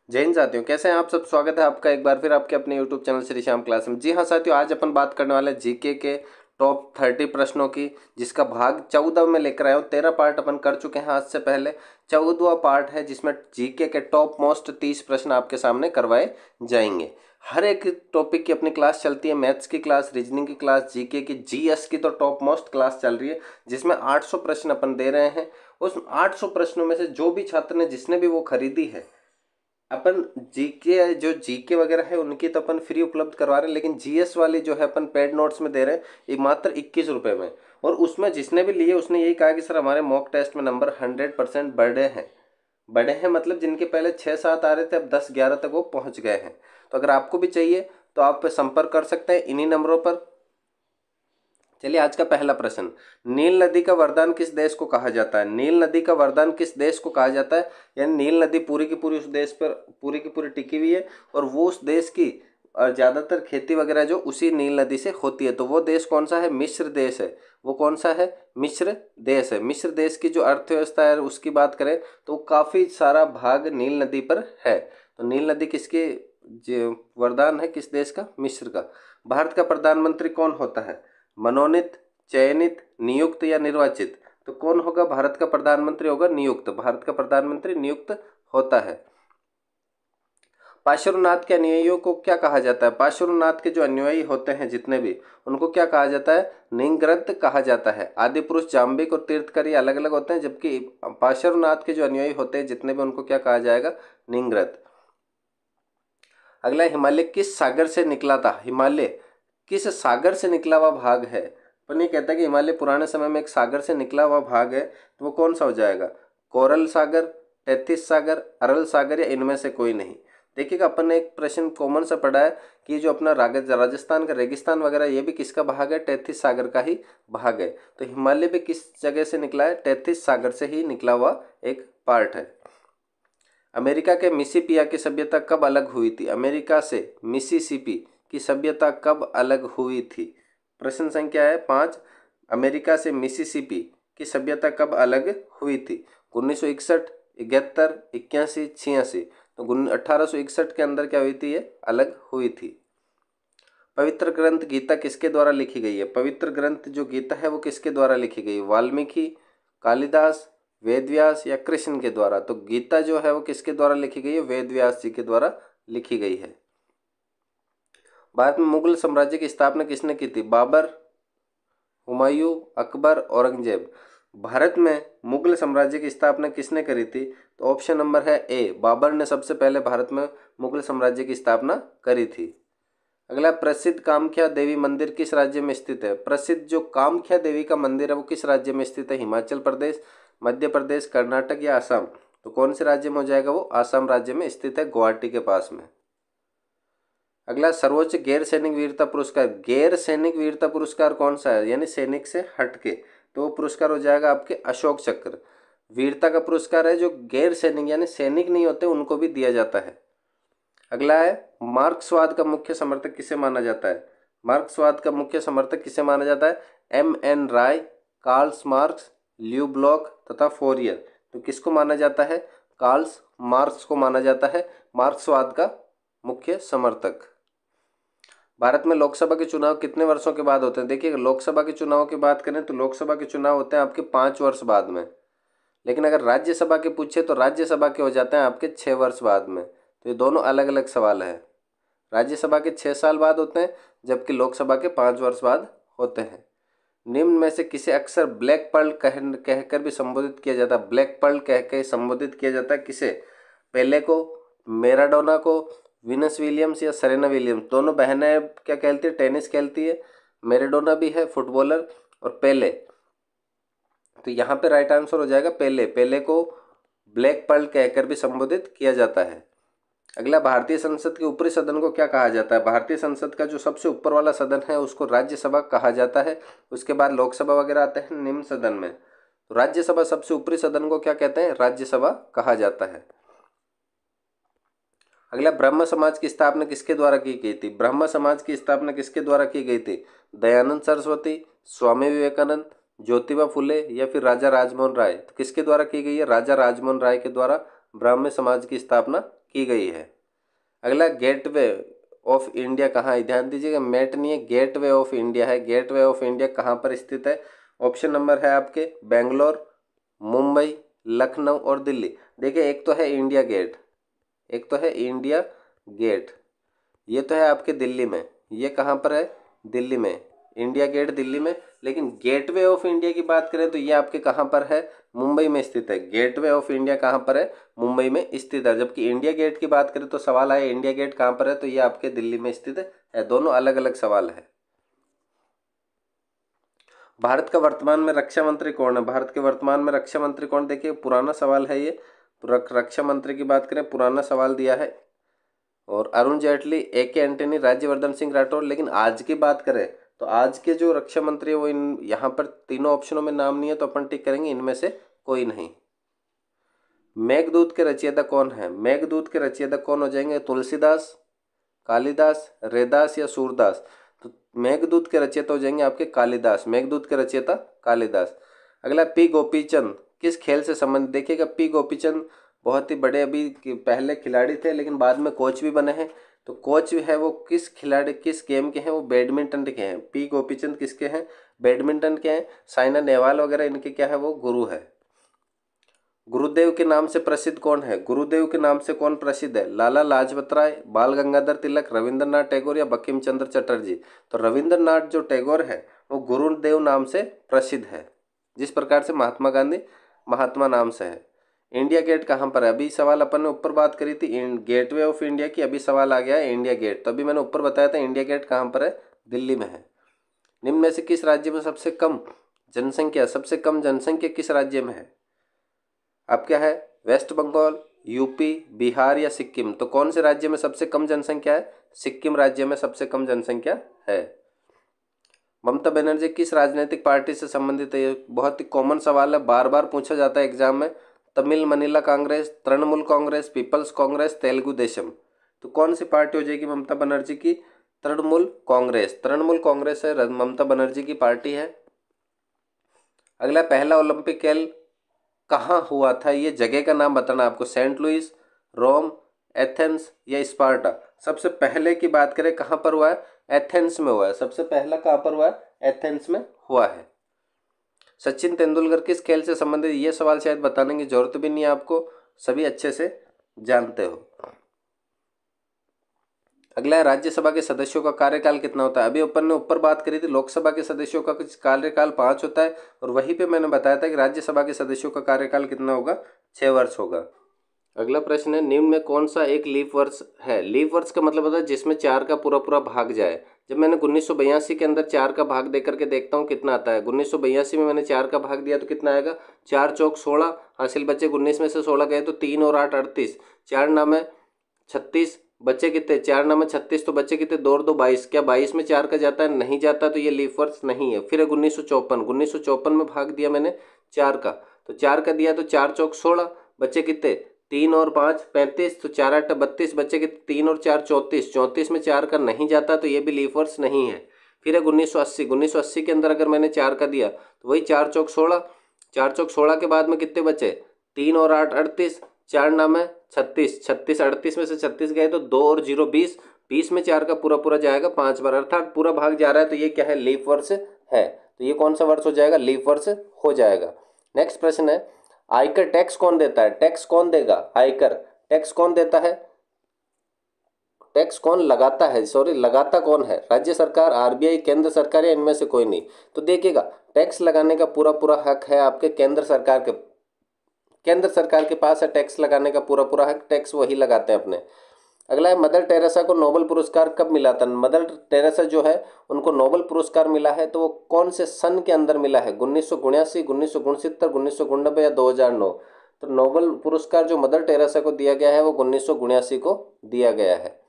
जय हिंद साथियों, कैसे हैं आप सब। स्वागत है आपका एक बार फिर आपके अपने YouTube channel Shri Shyam class में। जी हाँ साथियों, आज अपन बात करने वाले हैं जीके के टॉप 30 प्रश्नों की, जिसका भाग 14 में लेकर आया हूँ। 13 पार्ट अपन कर चुके हैं आज से पहले। 14वां पार्ट है जिसमें जीके के टॉप मोस्ट 30 प्रश्न आपके सामने करवाए जाएंगे। हर एक टॉपिक की अपनी क्लास चलती है। मैथ्स की क्लास, रीजनिंग की क्लास, जीके की, जीएस की तो टॉप मोस्ट क्लास चल रही है, जिसमें 800 प्रश्न अपन दे रहे हैं। उस 800 प्रश्नों में से जो भी छात्र ने, जिसने भी वो खरीदी है, अपन जीके, जो जीके वगैरह है उनकी तो अपन फ्री उपलब्ध करवा रहे हैं, लेकिन जीएस वाली जो है अपन पेड नोट्स में दे रहे हैं, ये मात्र 21 रुपये में। और उसमें जिसने भी लिए उसने यही कहा कि सर हमारे मॉक टेस्ट में नंबर 100% बढ़े हैं मतलब जिनके पहले 6-7 आ रहे थे अब 10-11 तक वो पहुंच गए हैं। तो अगर आपको भी चाहिए तो आप संपर्क कर सकते हैं इन्हीं नंबरों पर। चलिए, आज का पहला प्रश्न, नील नदी का वरदान किस देश को कहा जाता है। नील नदी का वरदान किस देश को कहा जाता है, यानी नील नदी पूरी की पूरी उस देश पर पूरी की पूरी टिकी हुई है और वो उस देश की और ज़्यादातर खेती वगैरह जो उसी नील नदी से होती है। तो वो देश कौन सा है? मिस्र देश है। वो कौन सा है? मिस्र देश है। मिस्र देश की जो अर्थव्यवस्था है उसकी बात करें तो काफ़ी सारा भाग नील नदी पर है। तो नील नदी किसके वरदान है? किस देश का? मिस्र का। भारत का प्रधानमंत्री कौन होता है? मनोनीत, चयनित, नियुक्त या निर्वाचित? तो कौन होगा? भारत का प्रधानमंत्री होगा नियुक्त। भारत का प्रधानमंत्री नियुक्त होता है। पार्श्वनाथ के अनुयायियों को क्या कहा जाता है? पार्श्वनाथ के जो अनुयायी होते हैं जितने भी, उनको क्या कहा जाता है? निंग्रत कहा जाता है। आदि पुरुष, जाम्बिक और तीर्थकर ये अलग अलग होते हैं, जबकि पार्श्वनाथ के जो अनुयायी होते हैं जितने भी, उनको क्या कहा जाएगा? निंग्रत। अगला, हिमालय किस सागर से निकला था? हिमालय किस सागर से निकला हुआ भाग है? अपन ये कहता है कि हिमालय पुराने समय में एक सागर से निकला हुआ भाग है, तो वो कौन सा हो जाएगा? कोरल सागर, तैतीस सागर, अरल सागर या इनमें से कोई नहीं? देखिएगा, अपन ने एक प्रश्न कॉमन सा पढ़ा है कि जो अपना राजस्थान का रेगिस्तान वगैरह ये भी किसका भाग है? तैतीस सागर का ही भाग है। तो हिमालय भी किस जगह से निकला है? तैतीस सागर से ही निकला हुआ एक पार्ट है। अमेरिका के मिसिसिपी की सभ्यता कब अलग हुई थी? अमेरिका से मिसिसिपी की सभ्यता कब अलग हुई थी? प्रश्न संख्या है 5। अमेरिका से मिसिसिपी की सभ्यता कब अलग हुई थी? 1961, 71, 81, 86? तो 1861 के अंदर क्या हुई थी? ये अलग हुई थी। पवित्र ग्रंथ गीता किसके द्वारा लिखी गई है? पवित्र ग्रंथ जो गीता है वो किसके द्वारा लिखी गई है? वाल्मीकि, कालिदास, वेदव्यास या कृष्ण के द्वारा? तो गीता जो है वो किसके द्वारा लिखी गई है? वेदव्यास जी के द्वारा लिखी गई है। भारत में मुगल साम्राज्य की स्थापना किसने की थी? बाबर, हुमायूं, अकबर, औरंगजेब? भारत में मुगल साम्राज्य की स्थापना किसने करी थी? तो ऑप्शन नंबर है ए, बाबर ने सबसे पहले भारत में मुगल साम्राज्य की स्थापना करी थी। अगला, प्रसिद्ध कामाख्या देवी मंदिर किस राज्य में स्थित है? प्रसिद्ध जो कामाख्या देवी का मंदिर है वो किस राज्य में स्थित है? हिमाचल प्रदेश, मध्य प्रदेश, कर्नाटक या असम? तो कौन से राज्य में हो जाएगा? वो असम राज्य में स्थित है, गुवाहाटी के पास में। अगला, सर्वोच्च गैर सैनिक वीरता पुरस्कार। गैर सैनिक वीरता पुरस्कार कौन सा है? यानी सैनिक से हटके, तो वो पुरस्कार हो जाएगा आपके अशोक चक्र। वीरता का पुरस्कार है जो गैर सैनिक यानी सैनिक नहीं होते उनको भी दिया जाता है। अगला है, मार्क्सवाद का मुख्य समर्थक किसे माना जाता है? मार्क्सवाद का मुख्य समर्थक किसे माना जाता है? M.N. राय, कार्ल्स मार्क्स, ल्यू ब्लॉक तथा फोरियर? तो किसको माना जाता है? कार्ल्स मार्क्स को माना जाता है मार्क्सवाद का मुख्य समर्थक। भारत में लोकसभा के चुनाव कितने वर्षों के बाद होते हैं? देखिए, लोकसभा के चुनाव की बात करें तो लोकसभा के चुनाव होते हैं आपके 5 वर्ष बाद में, लेकिन अगर राज्यसभा के पूछे तो राज्यसभा के हो जाते हैं आपके 6 वर्ष बाद में। तो ये दोनों अलग अलग सवाल है। राज्यसभा के 6 साल बाद होते हैं, जबकि लोकसभा के 5 वर्ष बाद होते हैं। निम्न में से किसे अक्सर ब्लैक पर्ल कहकर भी संबोधित किया जाता है? ब्लैक पर्ल कह के संबोधित किया जाता है किसे? पेले को, मैराडोना को, विनस विलियम्स या सेरेना विलियम्स? दोनों बहनें क्या खेलती है? टेनिस खेलती है। मैराडोना भी है फुटबॉलर और पेले, तो यहाँ पे राइट आंसर हो जाएगा पेले। पेले को ब्लैक पर्ल कहकर भी संबोधित किया जाता है। अगला, भारतीय संसद के ऊपरी सदन को क्या कहा जाता है? भारतीय संसद का जो सबसे ऊपर वाला सदन है उसको राज्यसभा कहा जाता है। उसके बाद लोकसभा वगैरह आते हैं निम्न सदन में। तो राज्यसभा सबसे ऊपरी सदन को क्या कहते हैं? राज्यसभा कहा जाता है। अगला, ब्रह्म समाज की स्थापना किसके द्वारा की गई थी? ब्रह्म समाज की स्थापना किसके द्वारा की गई थी? दयानंद सरस्वती, स्वामी विवेकानंद, ज्योतिबा फुले या फिर राजा राजमोहन राय? तो किसके द्वारा की गई है? राजा राजमोहन राय के द्वारा ब्राह्मण समाज की स्थापना की गई है। अगला, गेटवे ऑफ इंडिया कहाँ है? ध्यान दीजिएगा, मेट नहीं है, गेटवे ऑफ इंडिया है। गेटवे ऑफ इंडिया कहाँ पर स्थित है? ऑप्शन नंबर है आपके बेंगलोर, मुंबई, लखनऊ और दिल्ली। देखिए, एक तो है इंडिया गेट, एक तो है इंडिया गेट, ये तो है आपके दिल्ली में। ये कहाँ पर है? दिल्ली में, इंडिया गेट दिल्ली में। लेकिन गेटवे ऑफ इंडिया की बात करें तो ये आपके कहाँ पर है? मुंबई में स्थित है। गेटवे ऑफ इंडिया कहाँ पर है? मुंबई में स्थित है। जबकि इंडिया गेट की बात करें तो सवाल आया इंडिया गेट कहाँ पर है, तो ये आपके दिल्ली में स्थित है। दोनों अलग अलग सवाल है। भारत का वर्तमान में रक्षा मंत्री कौन है? भारत के वर्तमान में रक्षा मंत्री कौन? देखिए, पुराना सवाल है ये। रक्षा मंत्री की बात करें, पुराना सवाल दिया है। और अरुण जेटली, AK एंटनी, राज्यवर्धन सिंह राठौर। लेकिन आज की बात करें तो आज के जो रक्षा मंत्री है वो इन यहाँ पर तीनों ऑप्शनों में नाम नहीं है, तो अपन टिक करेंगे इनमें से कोई नहीं। मेघदूत के रचयिता कौन है? मेघदूत के रचयिता कौन हो जाएंगे? तुलसीदास, कालिदास, रैदास या सूरदास? तो मेघदूत के रचयिता हो जाएंगे आपके कालिदास। मेघदूत के रचयिता कालिदास। अगला, पी गोपीचंद किस खेल से संबंधित? देखिएगा, पी गोपीचंद बहुत ही बड़े अभी पहले खिलाड़ी थे, लेकिन बाद में कोच भी बने हैं। तो कोच है वो किस खिलाड़ी, किस गेम के हैं? वो बैडमिंटन के हैं। पी गोपीचंद किसके हैं? बैडमिंटन के हैं। साइना नेहवाल वगैरह इनके क्या है? वो गुरु है। गुरुदेव के नाम से प्रसिद्ध कौन है? गुरुदेव के नाम से कौन प्रसिद्ध है? लाला लाजपत राय, बाल गंगाधर तिलक, रविंद्रनाथ टैगोर या बंकिम चंद्र चटर्जी? तो रविंद्रनाथ जो टैगोर है वो गुरुदेव नाम से प्रसिद्ध है, जिस प्रकार से महात्मा गांधी महात्मा नाम से है। इंडिया गेट कहाँ पर है? अभी सवाल अपन ने ऊपर बात करी थी गेटवे ऑफ इंडिया की, अभी सवाल आ गया है इंडिया गेट। तो अभी मैंने ऊपर बताया था इंडिया गेट कहाँ पर है? दिल्ली में है। निम्न में से किस राज्य में सबसे कम जनसंख्या, सबसे कम जनसंख्या किस राज्य में है? अब क्या है? वेस्ट बंगाल, यूपी, बिहार या सिक्किम? तो कौन से राज्य में सबसे कम जनसंख्या है? सिक्किम राज्य में सबसे कम जनसंख्या है। ममता बनर्जी किस राजनीतिक पार्टी से संबंधित है? ये बहुत ही कॉमन सवाल है, बार बार पूछा जाता है एग्जाम में। तमिल मनीला कांग्रेस, तृणमूल कांग्रेस, पीपल्स कांग्रेस, तेलुगु देशम? तो कौन सी पार्टी हो जाएगी ममता बनर्जी की? तृणमूल कांग्रेस। तृणमूल कांग्रेस है ममता बनर्जी की पार्टी है। अगला, पहला ओलंपिक खेल कहाँ हुआ था? ये जगह का नाम बताना आपको। सेंट लुइस, रोम, एथेंस या स्पार्टा? सबसे पहले की बात करें कहाँ पर हुआ है? एथेंस में हुआ है। सबसे पहला कहाँ पर हुआ है? एथेंस में हुआ है। सचिन तेंदुलकर किस खेल से संबंधित? ये सवाल शायद बताने की जरूरत भी नहीं है आपको, सभी अच्छे से जानते हो। अगला है, राज्यसभा के सदस्यों का कार्यकाल कितना होता है? अभी अपन ने ऊपर बात करी थी लोकसभा के सदस्यों का कार्यकाल 5 होता है, और वहीं पे मैंने बताया था कि राज्यसभा के सदस्यों का कार्यकाल कितना होगा? 6 वर्ष होगा। अगला प्रश्न है, निम्न में कौन सा एक लीप वर्ष है? लीप वर्ष का मतलब होता है जिसमें 4 का पूरा पूरा भाग जाए। जब मैंने 1982 के अंदर 4 का भाग दे करके देखता हूँ कितना आता है। 1982 में मैंने 4 का भाग दिया तो कितना आएगा? 4 चौक 16, हासिल बचे 19 में से 16 गए तो 3 और 8 38, 4 नाम है 36, बच्चे कितने? 4 नाम है 36, तो बच्चे कितने? 2 और 2 22। क्या 22 में 4 का जाता है? नहीं जाता, तो ये लीप वर्ष नहीं है। फिर 1954 में भाग दिया मैंने 4 का, तो 4 का दिया तो 4 चौक 16, बच्चे कितने? 3 और 5 35, तो 4 8 32, बच्चे कितने? 3 और 4 34, 34 में 4 का नहीं जाता, तो ये भी लीप वर्ष नहीं है। फिर है 1980 के अंदर अगर मैंने 4 का दिया तो वही 4 चौक 16, 4 चौक 16 के बाद में कितने बचे? 3 और 8 38, 4 नाम है 36, 36 38 में से 36 गए तो 2 और 0 20, 20 में 4 का पूरा पूरा जाएगा 5 बार, अर्थात पूरा भाग जा रहा है, तो ये क्या है? लीप वर्ष है। तो ये कौन सा वर्ष हो जाएगा? लीप वर्ष हो जाएगा। नेक्स्ट प्रश्न है, आयकर टैक्स कौन देता है? टैक्स कौन देगा? आयकर टैक्स कौन देता है? टैक्स कौन लगाता है? सॉरी, लगाता कौन है? राज्य सरकार, RBI, केंद्र सरकार या इनमें से कोई नहीं? तो देखिएगा, टैक्स लगाने का पूरा पूरा हक है आपके केंद्र सरकार के, केंद्र सरकार के पास है टैक्स लगाने का पूरा पूरा हक, टैक्स वही लगाते हैं अपने। अगला है, मदर टेरेसा को नोबेल पुरस्कार कब मिला था? मदर टेरेसा जो है उनको नोबेल पुरस्कार मिला है, तो वो कौन से सन के अंदर मिला है? 1979, 1969, 1999 या 2009? तो नोबेल पुरस्कार जो मदर टेरेसा को दिया गया है वो 1979 को दिया गया है।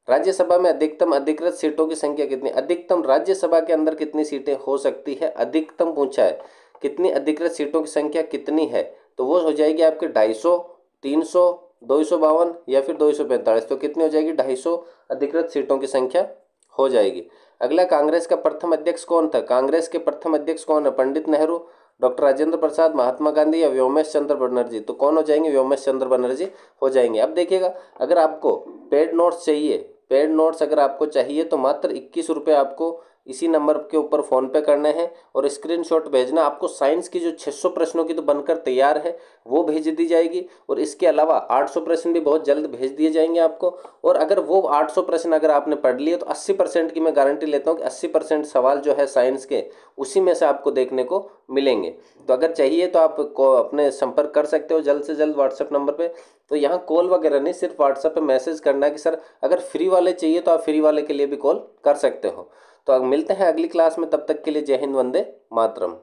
राज्यसभा में अधिकतम अधिकृत सीटों की संख्या कितनी? अधिकतम राज्यसभा के अंदर कितनी सीटें हो सकती है? अधिकतम पूछा है, कितनी अधिकृत सीटों की संख्या कितनी है? तो वो हो जाएगी आपके 250, 300, 252 या फिर 245। तो कितनी हो जाएगी? 250 अधिकृत सीटों की संख्या हो जाएगी। अगला, कांग्रेस का प्रथम अध्यक्ष कौन था? कांग्रेस के प्रथम अध्यक्ष कौन है? पंडित नेहरू, डॉक्टर राजेंद्र प्रसाद, महात्मा गांधी या व्योमेश चंद्र बनर्जी? तो कौन हो जाएंगे? व्योमेश चंद्र बनर्जी हो जाएंगे। अब देखिएगा, अगर आपको पेड नोट्स चाहिए, पेड नोट्स अगर आपको चाहिए तो मात्र 21 रुपये आपको इसी नंबर के ऊपर फ़ोन पे करने हैं और स्क्रीनशॉट भेजना। आपको साइंस की जो 600 प्रश्नों की तो बनकर तैयार है वो भेज दी जाएगी, और इसके अलावा 800 प्रश्न भी बहुत जल्द भेज दिए जाएंगे आपको। और अगर वो 800 प्रश्न अगर आपने पढ़ लिए तो 80% की मैं गारंटी लेता हूँ कि 80% सवाल जो है साइंस के उसी में से आपको देखने को मिलेंगे। तो अगर चाहिए तो आप अपने संपर्क कर सकते हो जल्द से जल्द व्हाट्सएप नंबर पे। तो यहाँ कॉल वगैरह नहीं, सिर्फ व्हाट्सएप पे मैसेज करना है कि सर अगर फ्री वाले चाहिए तो आप फ्री वाले के लिए भी कॉल कर सकते हो। तो अब मिलते हैं अगली क्लास में, तब तक के लिए जय हिंद, वंदे मातरम।